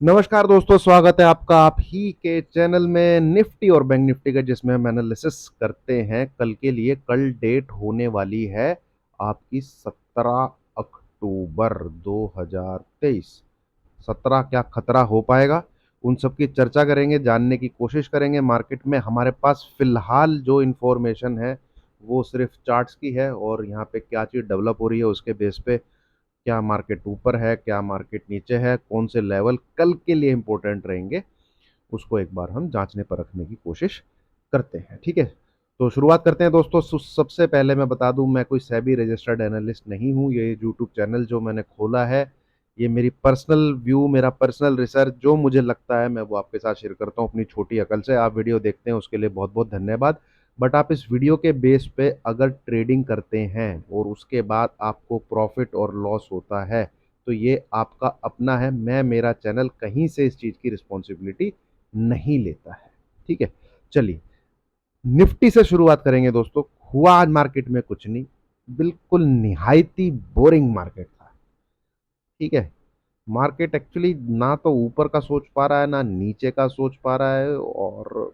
नमस्कार दोस्तों, स्वागत है आपका आप ही के चैनल में निफ्टी और बैंक निफ्टी का, जिसमें हम एनालिसिस करते हैं कल के लिए। कल डेट होने वाली है आपकी 17 अक्टूबर 2023। 17 क्या खतरा हो पाएगा, उन सब की चर्चा करेंगे, जानने की कोशिश करेंगे। मार्केट में हमारे पास फिलहाल जो इन्फॉर्मेशन है वो सिर्फ चार्ट्स की है, और यहाँ पे क्या चीज़ डेवलप हो रही है उसके बेस पे क्या मार्केट ऊपर है, क्या मार्केट नीचे है, कौन से लेवल कल के लिए इंपॉर्टेंट रहेंगे, उसको एक बार हम जांचने पर रखने की कोशिश करते हैं। ठीक है, तो शुरुआत करते हैं दोस्तों। सबसे पहले मैं बता दूं, मैं कोई सेबी रजिस्टर्ड एनालिस्ट नहीं हूं। ये यूट्यूब चैनल जो मैंने खोला है, ये मेरी पर्सनल व्यू, मेरा पर्सनल रिसर्च, जो मुझे लगता है मैं वो आपके साथ शेयर करता हूं अपनी छोटी अकल से। आप वीडियो देखते हैं उसके लिए बहुत बहुत धन्यवाद। बट आप इस वीडियो के बेस पे अगर ट्रेडिंग करते हैं और उसके बाद आपको प्रॉफिट और लॉस होता है, तो ये आपका अपना है। मेरा चैनल कहीं से इस चीज़ की रिस्पॉन्सिबिलिटी नहीं लेता है। ठीक है, चलिए निफ्टी से शुरुआत करेंगे दोस्तों। हुआ आज मार्केट में कुछ नहीं, बिल्कुल निहायती बोरिंग मार्केट था। ठीक है, मार्केट एक्चुअली ना तो ऊपर का सोच पा रहा है ना नीचे का सोच पा रहा है, और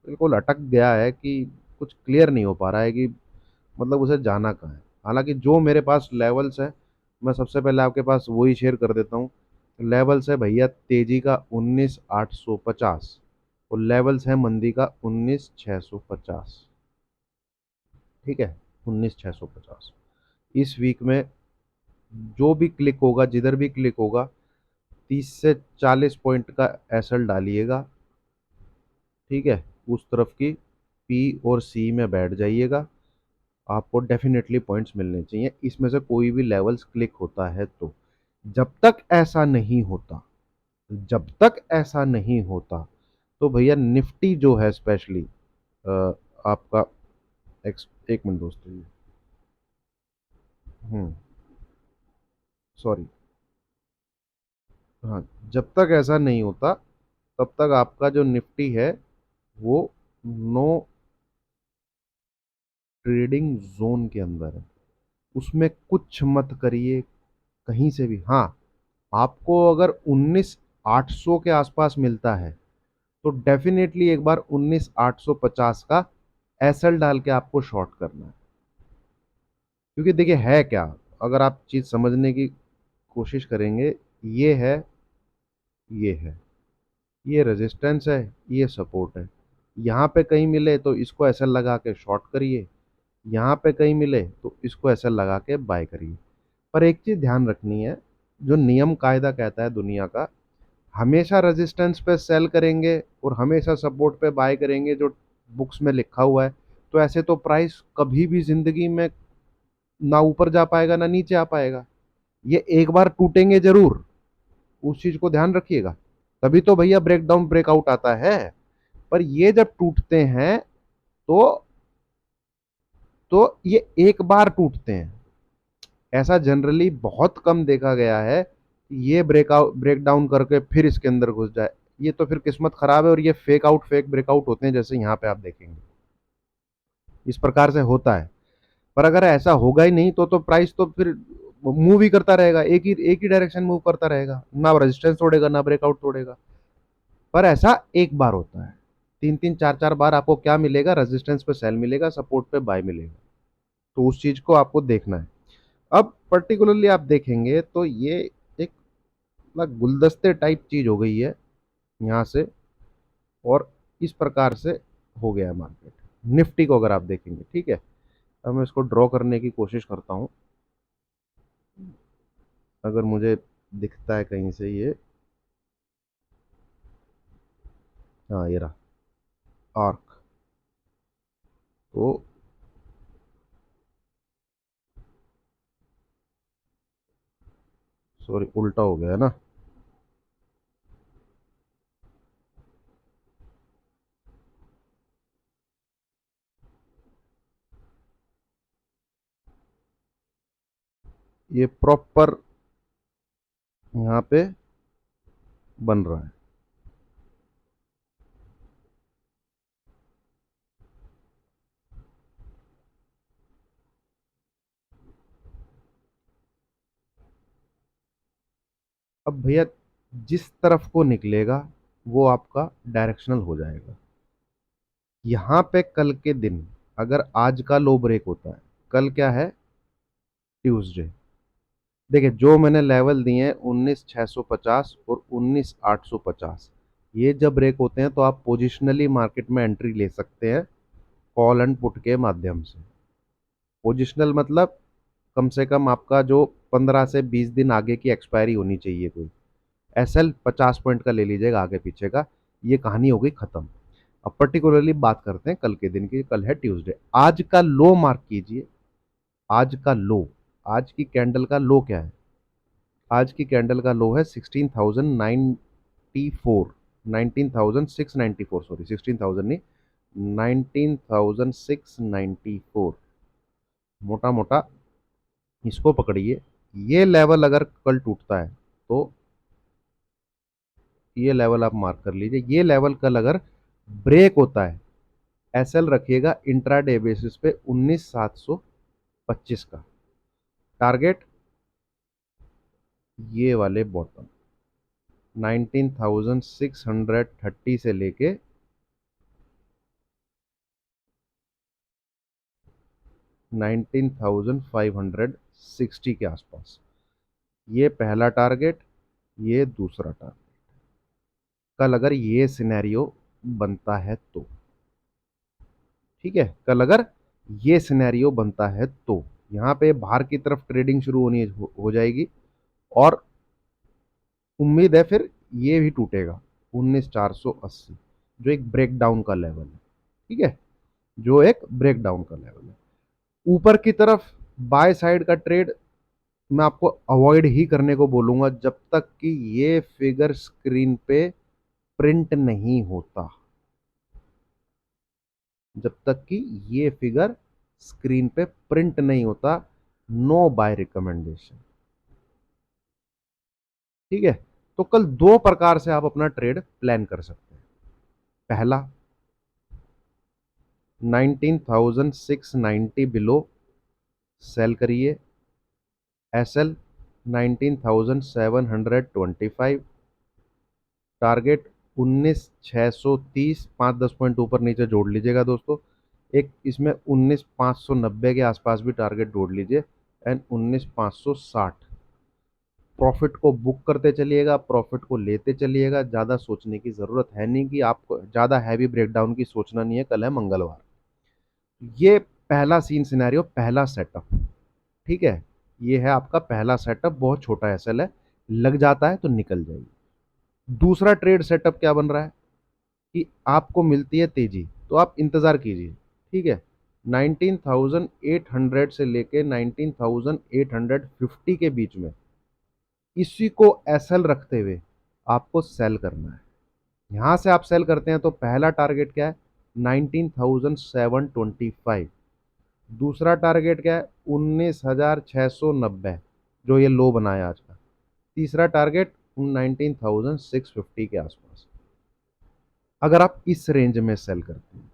बिल्कुल अटक गया है कि कुछ क्लियर नहीं हो पा रहा है कि मतलब उसे जाना कहाँ है। हालांकि जो मेरे पास लेवल्स है, मैं सबसे पहले आपके पास वही शेयर कर देता हूँ। लेवल्स है भैया तेजी का 19,850, और लेवल्स है मंदी का 19,650। ठीक है, 19,650। इस वीक में जो भी क्लिक होगा, जिधर भी क्लिक होगा, 30 से 40 पॉइंट का एसएल डालिएगा। ठीक है, उस तरफ की पी और सी में बैठ जाइएगा, आपको डेफिनेटली पॉइंट्स मिलने चाहिए। इसमें से कोई भी लेवल्स क्लिक होता है तो जब तक ऐसा नहीं होता, जब तक ऐसा नहीं होता, तो भैया निफ्टी जो है स्पेशली आपका एक मिनट दोस्तों, सॉरी, हाँ, जब तक ऐसा नहीं होता तब तक आपका जो निफ्टी है वो नो ट्रेडिंग जोन के अंदर है। उसमें कुछ मत करिए कहीं से भी। हाँ, आपको अगर 19,800 के आसपास मिलता है तो डेफिनेटली एक बार 19,850 का एसएल डाल के आपको शॉर्ट करना है। क्योंकि देखिए है क्या, अगर आप चीज समझने की कोशिश करेंगे, ये है, ये है, ये रेजिस्टेंस है, ये सपोर्ट है। यहाँ पे कहीं मिले तो इसको एसएल लगा के शॉर्ट करिए, यहाँ पे कहीं मिले तो इसको एसएल लगा के बाय करिए। पर एक चीज ध्यान रखनी है, जो नियम कायदा कहता है दुनिया का, हमेशा रेजिस्टेंस पे सेल करेंगे और हमेशा सपोर्ट पे बाय करेंगे जो बुक्स में लिखा हुआ है, तो ऐसे तो प्राइस कभी भी जिंदगी में ना ऊपर जा पाएगा ना नीचे आ पाएगा। ये एक बार टूटेंगे जरूर, उस चीज को ध्यान रखिएगा। तभी तो भैया ब्रेकडाउन ब्रेकआउट आता है। पर ये जब टूटते हैं तो ये एक बार टूटते हैं। ऐसा जनरली बहुत कम देखा गया है कि ये ब्रेकआउट ब्रेकडाउन करके फिर इसके अंदर घुस जाए। ये तो फिर किस्मत खराब है, और ये फेक आउट फेक ब्रेकआउट होते हैं, जैसे यहाँ पे आप देखेंगे इस प्रकार से होता है। पर अगर ऐसा होगा ही नहीं तो प्राइस तो फिर मूव ही करता रहेगा, एक ही डायरेक्शन मूव करता रहेगा, ना रेजिस्टेंस तोड़ेगा ना ब्रेकआउट तोड़ेगा। पर ऐसा एक बार होता है। तीन तीन चार चार बार आपको क्या मिलेगा, रेजिस्टेंस पे सेल मिलेगा, सपोर्ट पे बाय मिलेगा। तो उस चीज को आपको देखना है। अब पर्टिकुलरली आप देखेंगे तो ये एक मतलब गुलदस्ते टाइप चीज हो गई है यहाँ से, और इस प्रकार से हो गया है मार्केट। निफ्टी को अगर आप देखेंगे, ठीक है, अब मैं इसको ड्रॉ करने की कोशिश करता हूँ। अगर मुझे दिखता है कहीं से ये, हाँ ये रहा आर्क। तो सॉरी, उल्टा हो गया है ना। ये प्रॉपर यहाँ पे बन रहा है। अब भैया जिस तरफ को निकलेगा वो आपका डायरेक्शनल हो जाएगा। यहाँ पे कल के दिन अगर आज का लो ब्रेक होता है, कल क्या है, ट्यूसडे, देखिए जो मैंने लेवल दिए हैं 19,650 और 19,850, ये जब ब्रेक होते हैं तो आप पोजिशनली मार्केट में एंट्री ले सकते हैं कॉल एंड पुट के माध्यम से। पोजिशनल मतलब कम से कम आपका जो 15 से 20 दिन आगे की एक्सपायरी होनी चाहिए कोई। एसएल 50 पॉइंट का ले लीजिएगा आगे पीछे का, ये कहानी हो गई खत्म। अब पर्टिकुलरली बात करते हैं कल के दिन की, कल है ट्यूसडे। आज का लो मार्क कीजिए, आज का लो, आज की कैंडल का लो क्या है, आज की कैंडल का लो है 16,994, 19,694, सॉरी 16,000 नहीं, 19,694। मोटा मोटा इसको पकड़िए, ये लेवल अगर कल टूटता है तो ये लेवल आप मार्क कर लीजिए, ये लेवल कल अगर ब्रेक होता है, एसएल रखिएगा इंट्राडे बेसिस पे 19,725 का टारगेट, ये वाले बॉटम 19,630 से लेके 19,560 के आसपास, ये पहला टारगेट, ये दूसरा टारगेट। कल अगर ये सिनेरियो बनता है तो, ठीक है, कल अगर ये सिनेरियो बनता है तो यहाँ पे बाहर की तरफ ट्रेडिंग शुरू होनी हो जाएगी, और उम्मीद है फिर ये भी टूटेगा 19,480, जो एक ब्रेकडाउन का लेवल है, ठीक है, जो एक ब्रेकडाउन का लेवल है। ऊपर की तरफ बाय साइड का ट्रेड मैं आपको अवॉइड ही करने को बोलूंगा जब तक कि ये फिगर स्क्रीन पे प्रिंट नहीं होता, जब तक कि ये फिगर स्क्रीन पे प्रिंट नहीं होता, नो बाय रिकमेंडेशन, ठीक है। तो कल दो प्रकार से आप अपना ट्रेड प्लान कर सकते हैं। पहला, 19,690 बिलो सेल करिए, एसएल 19,725, टारगेट 19,630, 5-10 पॉइंट ऊपर नीचे जोड़ लीजिएगा दोस्तों। एक इसमें 19,590 के आसपास भी टारगेट जोड़ लीजिए, एंड 19,560। प्रॉफिट को बुक करते चलिएगा, प्रॉफिट को लेते चलिएगा, ज़्यादा सोचने की ज़रूरत है नहीं, कि आपको ज़्यादा हैवी ब्रेकडाउन की सोचना नहीं है, कल है मंगलवार। ये पहला सीन सिनेरियो, पहला सेटअप, ठीक है, ये है आपका पहला सेटअप, बहुत छोटा एसएल है, लग जाता है तो निकल जाइए। दूसरा ट्रेड सेटअप क्या बन रहा है कि आपको मिलती है तेजी तो आप इंतजार कीजिए, ठीक है, 19,800 से लेके 19,850 के बीच में इसी को एसएल रखते हुए आपको सेल करना है। यहां से आप सेल करते हैं तो पहला टारगेट क्या है, 19,725, दूसरा टारगेट क्या है, 19,690, जो ये लो बनाया आज का, तीसरा टारगेट 19,650 के आसपास। अगर आप इस रेंज में सेल करते हैं,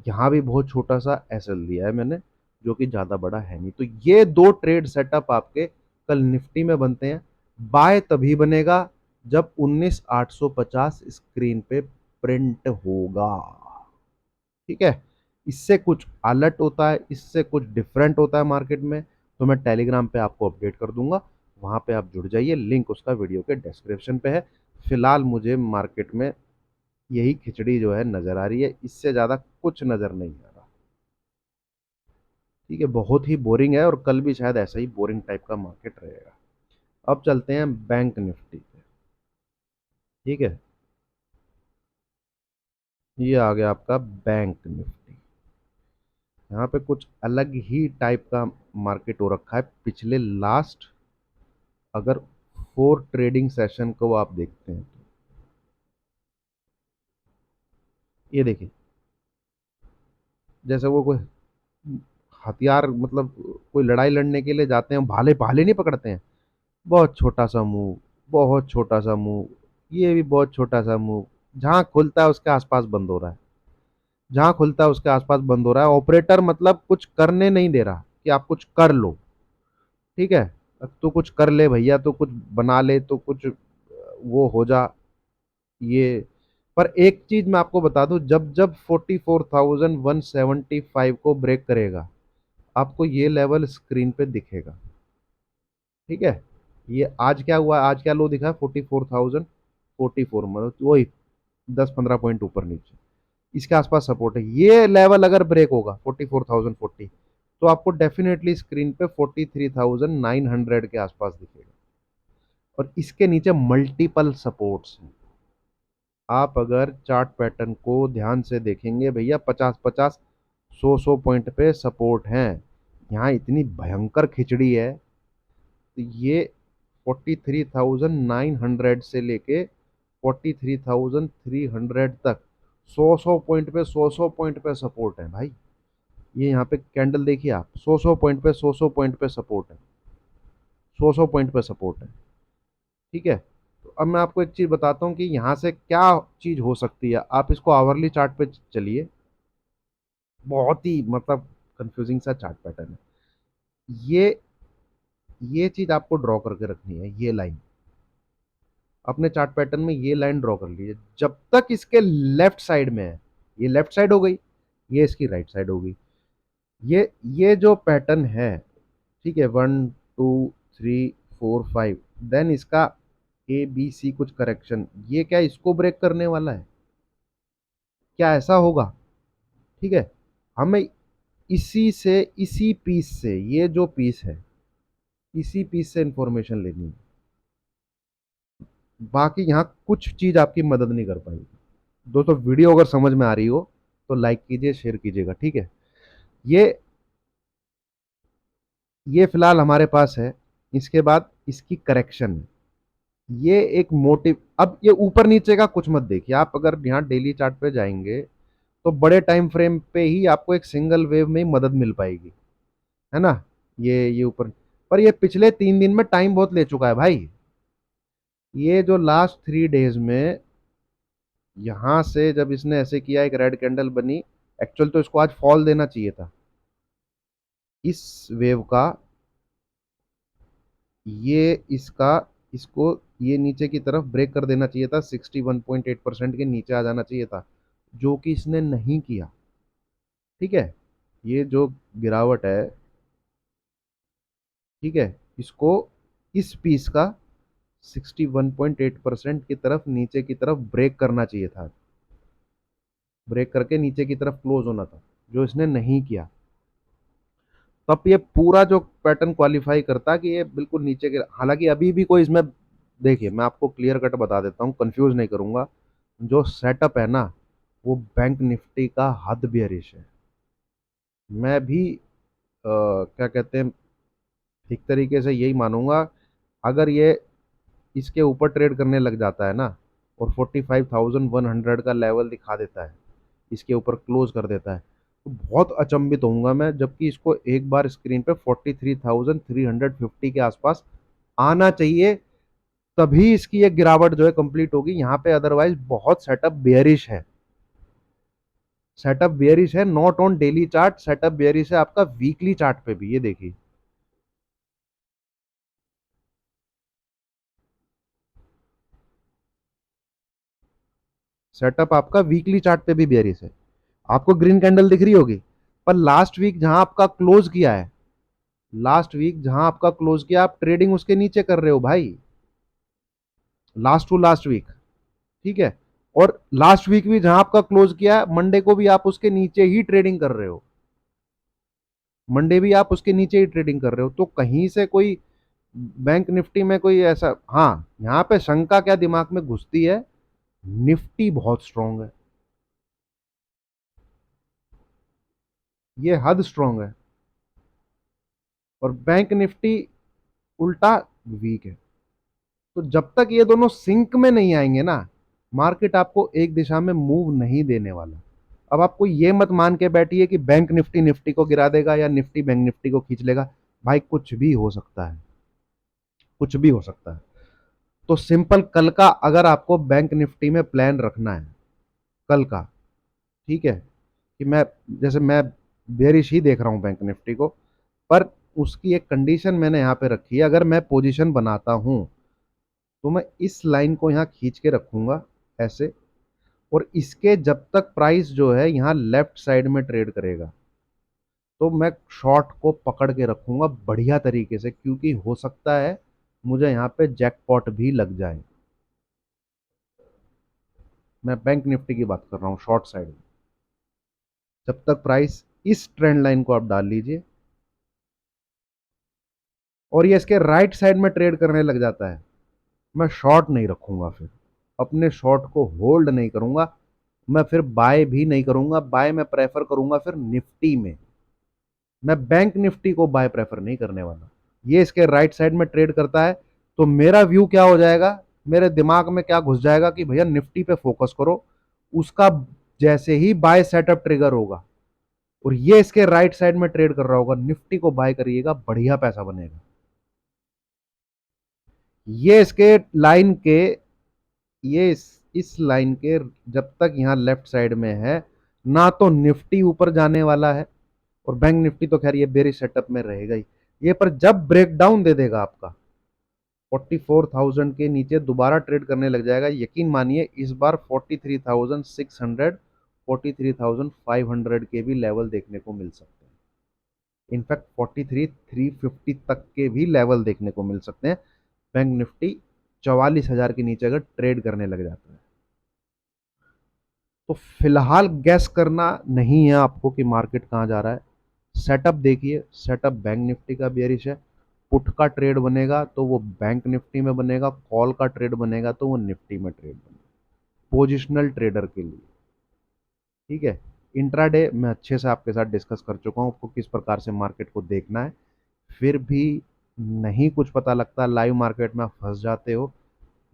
यहाँ भी बहुत छोटा सा एसएल दिया है मैंने, जो कि ज़्यादा बड़ा है नहीं, तो ये दो ट्रेड सेटअप आपके कल निफ्टी में बनते हैं। बाय तभी बनेगा जब 19,850 स्क्रीन पे प्रिंट होगा, ठीक है। इससे कुछ अलर्ट होता है, इससे कुछ डिफरेंट होता है मार्केट में, तो मैं टेलीग्राम पे आपको अपडेट कर दूंगा, वहां पे आप जुड़ जाइए, लिंक उसका वीडियो के डिस्क्रिप्शन पे है। फिलहाल मुझे मार्केट में यही खिचड़ी जो है नजर आ रही है, इससे ज्यादा कुछ नजर नहीं आ रहा, ठीक है, बहुत ही बोरिंग है, और कल भी शायद ऐसा ही बोरिंग टाइप का मार्केट रहेगा। अब चलते हैं बैंक निफ्टी पे, ठीक है, ये आ गया आपका बैंक निफ्टी। यहाँ पे कुछ अलग ही टाइप का मार्केट हो रखा है। पिछले लास्ट अगर 4 ट्रेडिंग सेशन को आप देखते हैं तो ये देखिए, जैसे वो कोई हथियार, मतलब कोई लड़ाई लड़ने के लिए जाते हैं, भाले भाले नहीं पकड़ते हैं, बहुत छोटा सा मुंह, बहुत छोटा सा मुंह, ये भी बहुत छोटा सा मुंह, जहां खुलता है उसके आसपास बंद हो रहा है, जहां खुलता है उसके आसपास बंद हो रहा है। ऑपरेटर मतलब कुछ करने नहीं दे रहा कि आप कुछ कर लो, ठीक है, अब तू कुछ कर ले भैया, तो कुछ बना ले, तो कुछ वो हो जा ये। पर एक चीज मैं आपको बता दूं, जब जब 44,175 को ब्रेक करेगा, आपको ये लेवल स्क्रीन पे दिखेगा। ठीक है। ये आज क्या हुआ, आज क्या लो दिखा है, 44,044, मतलब वही 10-15 पॉइंट ऊपर नीचे, इसके आसपास सपोर्ट है। ये लेवल अगर ब्रेक होगा 44,040, तो आपको डेफिनेटली स्क्रीन पे 43,900 के आसपास दिखेगा। और इसके नीचे मल्टीपल सपोर्ट्स हैं। आप अगर चार्ट पैटर्न को ध्यान से देखेंगे भैया, 50-50, 100-100 पॉइंट पे सपोर्ट हैं। यहाँ इतनी भयंकर खिचड़ी है। तो ये 43,900 से लेके 43,300 तक 100-100 पॉइंट पे 100-100 पॉइंट पे सपोर्ट है भाई। ये यहाँ पे कैंडल देखिए आप, 100-100 पॉइंट पे 100-100 पॉइंट पे सपोर्ट है, 100-100 पॉइंट पे सपोर्ट है। ठीक है। तो अब मैं आपको एक चीज बताता हूँ कि यहाँ से क्या चीज हो सकती है। आप इसको आवरली चार्ट पे चलिए, बहुत ही मतलब कंफ्यूजिंग सा चार्ट पैटर्न है। ये ये चीज आपको ड्रॉ करके रखनी है, ये लाइन अपने चार्ट पैटर्न में, ये लाइन ड्रॉ कर लीजिए। जब तक इसके लेफ्ट साइड में है, ये लेफ्ट साइड हो गई, ये इसकी राइट साइड हो गई। ये जो पैटर्न है, ठीक है, 1 2 3 4 5, देन इसका ABC कुछ करेक्शन, ये क्या इसको ब्रेक करने वाला है? क्या ऐसा होगा? ठीक है। हमें इसी पीस से, ये जो पीस है, इसी पीस से इंफॉर्मेशन लेनी है। बाकी यहाँ कुछ चीज आपकी मदद नहीं कर पाएगी। दोस्तों, वीडियो अगर समझ में आ रही हो तो लाइक कीजिए, शेयर कीजिएगा। ठीक है। ये ये फिलहाल हमारे पास है। इसके बाद इसकी करेक्शन है। ये एक मोटिव, अब ये ऊपर नीचे का कुछ मत देखिए। आप अगर यहाँ डेली चार्ट पे जाएंगे तो बड़े टाइम फ्रेम पे ही आपको एक सिंगल वेव में ही मदद मिल पाएगी, है ना। ये ऊपर, पर ये पिछले 3 दिन में टाइम बहुत ले चुका है भाई। ये जो लास्ट 3 डेज में, यहां से जब इसने ऐसे किया, एक रेड कैंडल बनी, एक्चुअल तो इसको आज फॉल देना चाहिए था इस वेव का। ये इसका, इसको ये नीचे की तरफ ब्रेक कर देना चाहिए था, 61.8% के नीचे आ जाना चाहिए था, जो कि इसने नहीं किया। ठीक है। ये जो गिरावट है, ठीक है, इसको, इस पीस का 61.8% की तरफ, नीचे की तरफ ब्रेक करना चाहिए था, ब्रेक करके नीचे की तरफ क्लोज होना था, जो इसने नहीं किया। तब ये पूरा जो पैटर्न क्वालिफाई करता कि ये बिल्कुल नीचे के, हालांकि अभी भी कोई इसमें, देखिए मैं आपको क्लियर कट बता देता हूँ, कंफ्यूज नहीं करूंगा। जो सेटअप है ना, वो बैंक निफ्टी का हद बेयरिश है। मैं भी क्या कहते हैं, एक तरीके से यही मानूंगा, अगर ये इसके ऊपर ट्रेड करने लग जाता है ना, और 45,100 का लेवल दिखा देता है, इसके ऊपर क्लोज कर देता है, तो बहुत अचंभित होऊंगा मैं, जबकि इसको एक बार स्क्रीन पे 43,350 के आसपास आना चाहिए, तभी इसकी एक गिरावट जो है कंप्लीट होगी यहाँ पे। अदरवाइज बहुत सेटअप बेयरिश है, सेटअप बेयरिश है, not on daily chart, setup bearish है आपका वीकली चार्ट पे भी। ये देखिए, सेटअप आपका वीकली चार्ट पे भी बेयरिश है। आपको ग्रीन कैंडल दिख रही होगी, पर लास्ट वीक जहां आपका क्लोज किया है, लास्ट वीक जहां आपका क्लोज किया, आप ट्रेडिंग उसके नीचे कर रहे हो भाई, लास्ट टू लास्ट वीक। ठीक है। और लास्ट वीक भी जहां आपका क्लोज किया है, मंडे को भी आप उसके नीचे ही ट्रेडिंग कर रहे हो, मंडे भी आप उसके नीचे ही ट्रेडिंग कर रहे हो। तो कहीं से कोई बैंक निफ्टी में कोई ऐसा, हाँ, यहाँ पे शंका क्या दिमाग में घुसती है, निफ्टी बहुत स्ट्रांग है, ये हद स्ट्रांग है, और बैंक निफ्टी उल्टा वीक है। तो जब तक ये दोनों सिंक में नहीं आएंगे ना, मार्केट आपको एक दिशा में मूव नहीं देने वाला। अब आपको ये मत मान के बैठिए कि बैंक निफ्टी निफ्टी को गिरा देगा या निफ्टी बैंक निफ्टी को खींच लेगा। भाई कुछ भी हो सकता है, कुछ भी हो सकता है। तो सिंपल, कल का अगर आपको बैंक निफ्टी में प्लान रखना है, कल का, ठीक है, कि मैं, जैसे मैं बेरिश ही देख रहा हूं बैंक निफ्टी को, पर उसकी एक कंडीशन मैंने यहां पे रखी है, अगर मैं पोजीशन बनाता हूं तो मैं इस लाइन को यहाँ खींच के रखूंगा ऐसे, और इसके जब तक प्राइस जो है यहाँ लेफ्ट साइड में ट्रेड करेगा तो मैं शॉर्ट को पकड़ के रखूंगा बढ़िया तरीके से, क्योंकि हो सकता है मुझे यहाँ पे जैकपॉट भी लग जाए। मैं बैंक निफ्टी की बात कर रहा हूँ शॉर्ट साइड में। जब तक प्राइस इस ट्रेंड लाइन को आप डाल लीजिए और ये इसके राइट साइड में ट्रेड करने लग जाता है, मैं शॉर्ट नहीं रखूंगा, फिर अपने शॉर्ट को होल्ड नहीं करूंगा, मैं फिर बाय भी नहीं करूंगा। बाय मैं प्रेफर करूंगा फिर निफ्टी में, मैं बैंक निफ्टी को बाय प्रेफर नहीं करने वाला। ये इसके राइट साइड में ट्रेड करता है तो मेरा व्यू क्या हो जाएगा, मेरे दिमाग में क्या घुस जाएगा कि भैया निफ्टी पे फोकस करो। उसका जैसे ही बाय सेटअप ट्रिगर होगा और ये इसके राइट साइड में ट्रेड कर रहा होगा, निफ्टी को बाय करिएगा, बढ़िया पैसा बनेगा। ये इसके लाइन के, ये इस लाइन के जब तक यहां लेफ्ट साइड में है, ना तो निफ्टी ऊपर जाने वाला है, और बैंक निफ्टी तो खैर ये बेरिश सेटअप में रहेगा ही। ये पर जब ब्रेकडाउन दे देगा आपका 44,000 के नीचे दोबारा ट्रेड करने लग जाएगा, यकीन मानिए इस बार 43,600 43,500 के भी लेवल देखने को मिल सकते हैं। इनफैक्ट 43,350 तक के भी लेवल देखने को मिल सकते हैं, बैंक निफ्टी 44,000 के नीचे अगर ट्रेड करने लग जाता है। तो फिलहाल गैस करना नहीं है आपको कि मार्केट कहां जा रहा है। सेटअप देखिए, सेटअप बैंक निफ्टी का बेयरिश है। पुट का ट्रेड बनेगा तो वो बैंक निफ्टी में बनेगा, कॉल का ट्रेड बनेगा तो वो निफ्टी में ट्रेड बनेगा, पोजिशनल ट्रेडर के लिए। ठीक है, इंट्राडे मैं अच्छे से आपके साथ डिस्कस कर चुका हूँ आपको किस प्रकार से मार्केट को देखना है। फिर भी नहीं कुछ पता लगता, लाइव मार्केट में आप फंस जाते हो,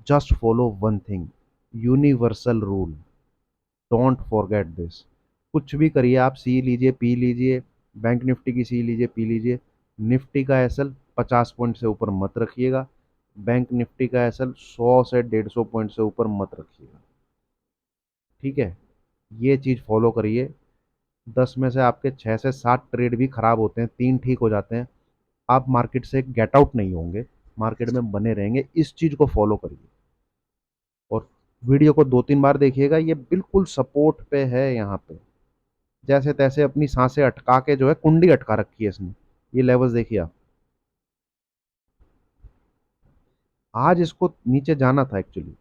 just follow one thing, universal rule, don't forget this. कुछ भी करिए आप, सी लीजिए पी लीजिए, बैंक निफ्टी की सी लीजिए पी लीजिए, निफ्टी का एसएल 50 पॉइंट से ऊपर मत रखिएगा, बैंक निफ्टी का एसएल 100 से 150 पॉइंट से ऊपर मत रखिएगा। ठीक है, ये चीज़ फॉलो करिए। 10 में से आपके 6 से 7 ट्रेड भी खराब होते हैं, 3 ठीक हो जाते हैं, आप मार्केट से गेट आउट नहीं होंगे, मार्केट में बने रहेंगे। इस चीज़ को फॉलो करिए और वीडियो को 2-3 बार देखिएगा, ये बिल्कुल सपोर्ट पे है यहाँ पे। जैसे तैसे अपनी सांसें अटका के जो है कुंडी अटका रखी है इसने। ये लेवल्स देखिए आप, आज इसको नीचे जाना था एक्चुअली।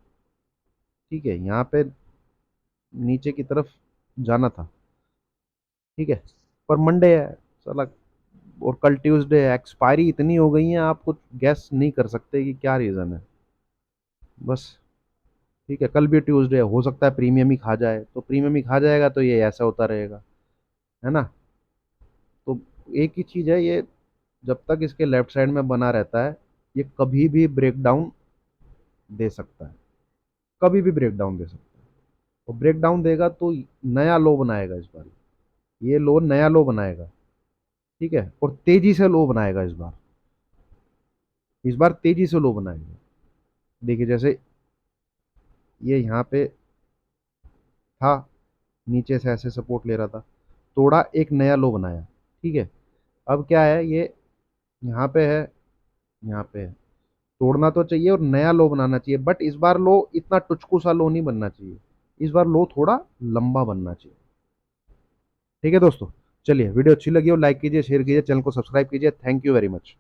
ठीक है, यहाँ पे नीचे की तरफ जाना था। ठीक है, पर मंडे है साला, और कल ट्यूसडे है, एक्सपायरी इतनी हो गई है आप कुछ गैस नहीं कर सकते कि क्या रीज़न है बस। ठीक है, कल भी ट्यूसडे है, हो सकता है प्रीमियम ही खा जाए, तो प्रीमियम ही खा जाएगा तो ये ऐसा होता रहेगा, है ना। तो एक ही चीज़ है, ये जब तक इसके लेफ्ट साइड में बना रहता है, ये कभी भी ब्रेकडाउन दे सकता है, कभी भी ब्रेकडाउन दे सकता है। और ब्रेकडाउन देगा तो नया लो बनाएगा इस बार, ये लो नया लो बनाएगा। ठीक है, और तेजी से लो बनाएगा इस बार तेजी से लो बनाएगा। देखिए जैसे ये यहाँ पे था, नीचे से ऐसे सपोर्ट ले रहा था, तोड़ा एक नया लो बनाया। ठीक है, अब क्या है, ये यहाँ पे है, यहाँ पे है, तोड़ना तो चाहिए और नया लो बनाना चाहिए, बट इस बार लो इतना टुचकू सा लो नहीं बनना चाहिए, इस बार लो थोड़ा लंबा बनना चाहिए। ठीक है दोस्तों, चलिए वीडियो अच्छी लगी हो लाइक कीजिए, शेयर कीजिए, चैनल को सब्सक्राइब कीजिए। Thank you very much.